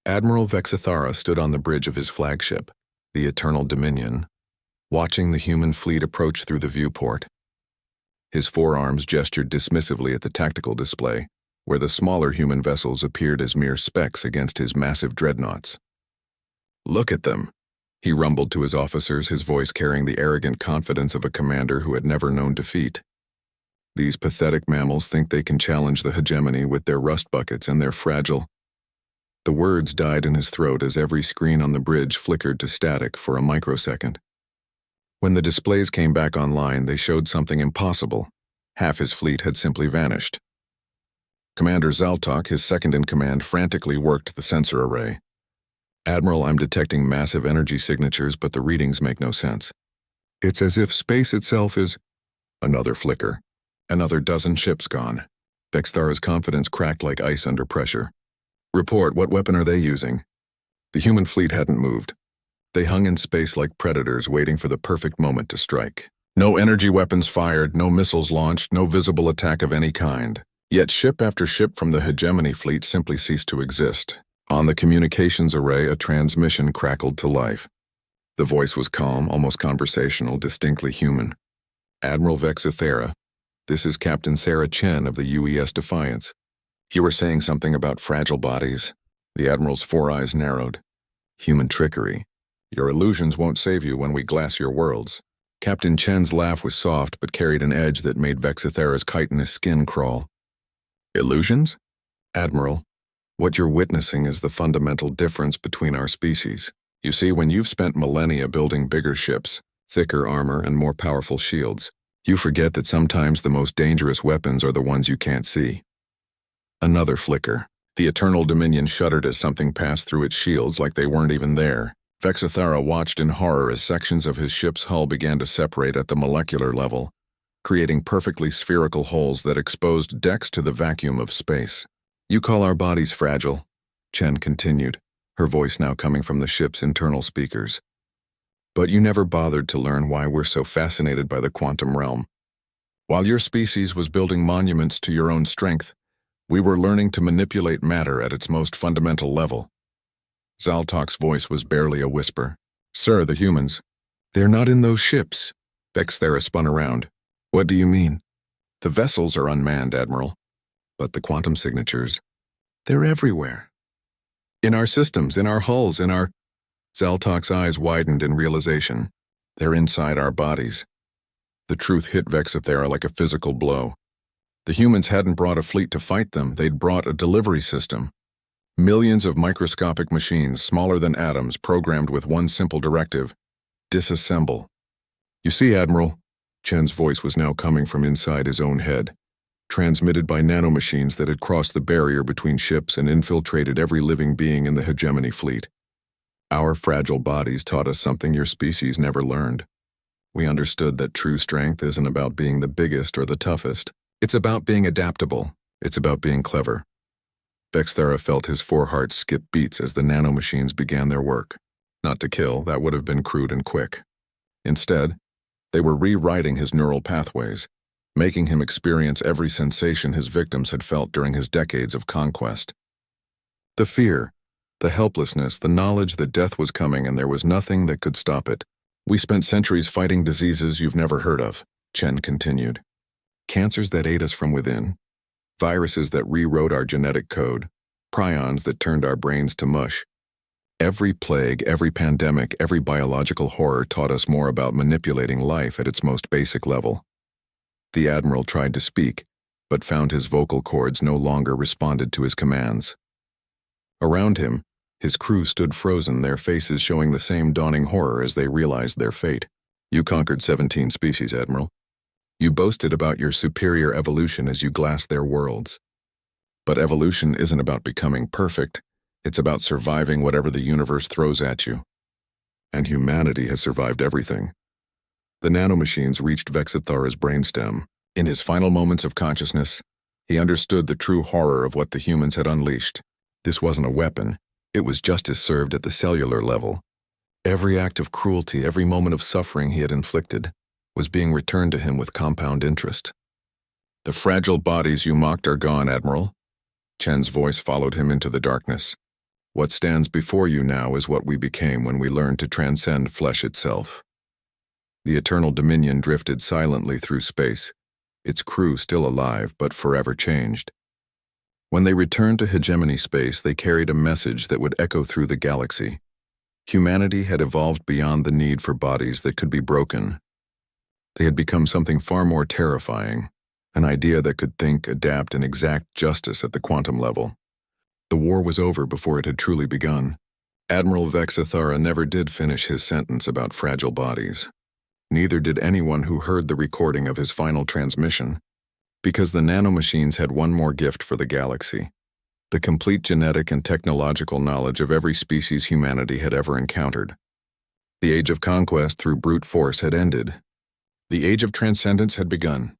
Admiral Vexithara stood on the bridge of his flagship, the Eternal Dominion, watching the human fleet approach through the viewport. His forearms gestured dismissively at the tactical display, where the smaller human vessels appeared as mere specks against his massive dreadnoughts. "Look at them," he rumbled to his officers, his voice carrying the arrogant confidence of a commander who had never known defeat. "These pathetic mammals think they can challenge the hegemony with their rust buckets and their fragile—" The words died in his throat as every screen on the bridge flickered to static for a microsecond. When the displays came back online, they showed something impossible. Half his fleet had simply vanished. Commander Zaltok, his second-in-command, frantically worked the sensor array. "Admiral, I'm detecting massive energy signatures, but the readings make no sense. It's as if space itself is—" Another flicker. Another dozen ships gone. Vexthara's confidence cracked like ice under pressure. "Report, what weapon are they using?" The human fleet hadn't moved. They hung in space like predators waiting for the perfect moment to strike. No energy weapons fired, no missiles launched, no visible attack of any kind. Yet ship after ship from the hegemony fleet simply ceased to exist. On the communications array, a transmission crackled to life. The voice was calm, almost conversational, distinctly human. "Admiral Vexithara, this is Captain Sarah Chen of the UES Defiance. You were saying something about fragile bodies." The Admiral's four eyes narrowed. "Human trickery. Your illusions won't save you when we glass your worlds." Captain Chen's laugh was soft but carried an edge that made Vexithara's chitinous skin crawl. "Illusions? Admiral, what you're witnessing is the fundamental difference between our species. You see, when you've spent millennia building bigger ships, thicker armor, and more powerful shields, you forget that sometimes the most dangerous weapons are the ones you can't see." Another flicker. The Eternal Dominion shuddered as something passed through its shields like they weren't even there. Vexithara watched in horror as sections of his ship's hull began to separate at the molecular level, creating perfectly spherical holes that exposed decks to the vacuum of space. "You call our bodies fragile," Chen continued, her voice now coming from the ship's internal speakers. "But you never bothered to learn why we're so fascinated by the quantum realm. While your species was building monuments to your own strength, we were learning to manipulate matter at its most fundamental level." Zaltok's voice was barely a whisper. "Sir, the humans, they're not in those ships." Vexthara spun around. "What do you mean?" "The vessels are unmanned, Admiral. But the quantum signatures, they're everywhere. In our systems, in our hulls, in our—" Zaltok's eyes widened in realization. "They're inside our bodies." The truth hit Vexithara like a physical blow. The humans hadn't brought a fleet to fight them, they'd brought a delivery system. Millions of microscopic machines, smaller than atoms, programmed with one simple directive: disassemble. "You see, Admiral," Chen's voice was now coming from inside his own head, transmitted by nanomachines that had crossed the barrier between ships and infiltrated every living being in the hegemony fleet. "Our fragile bodies taught us something your species never learned. We understood that true strength isn't about being the biggest or the toughest. It's about being adaptable. It's about being clever." Vexthara felt his foreheart skip beats as the nanomachines began their work. Not to kill, that would have been crude and quick. Instead, they were rewriting his neural pathways, making him experience every sensation his victims had felt during his decades of conquest. The fear, the helplessness, the knowledge that death was coming and there was nothing that could stop it. "We spent centuries fighting diseases you've never heard of," Chen continued. "Cancers that ate us from within, viruses that rewrote our genetic code, prions that turned our brains to mush. Every plague, every pandemic, every biological horror taught us more about manipulating life at its most basic level." The Admiral tried to speak, but found his vocal cords no longer responded to his commands. Around him, his crew stood frozen, their faces showing the same dawning horror as they realized their fate. "You conquered 17 species, Admiral. You boasted about your superior evolution as you glassed their worlds. But evolution isn't about becoming perfect, it's about surviving whatever the universe throws at you. And humanity has survived everything." The nanomachines reached Vexithara's brainstem. In his final moments of consciousness, he understood the true horror of what the humans had unleashed. This wasn't a weapon, it was justice served at the cellular level. Every act of cruelty, every moment of suffering he had inflicted, was being returned to him with compound interest. "The fragile bodies you mocked are gone, Admiral." Chen's voice followed him into the darkness. What stands before you now is what we became when we learned to transcend flesh itself. The Eternal Dominion drifted silently through space, its crew still alive but forever changed. When they returned to hegemony space, they carried a message that would echo through the galaxy. Humanity had evolved beyond the need for bodies that could be broken. They had become something far more terrifying, an idea that could think, adapt, and exact justice at the quantum level. The war was over before it had truly begun. Admiral Vexathara never did finish his sentence about fragile bodies. Neither did anyone who heard the recording of his final transmission, because the nanomachines had one more gift for the galaxy: the complete genetic and technological knowledge of every species humanity had ever encountered. The age of conquest through brute force had ended. The age of transcendence had begun.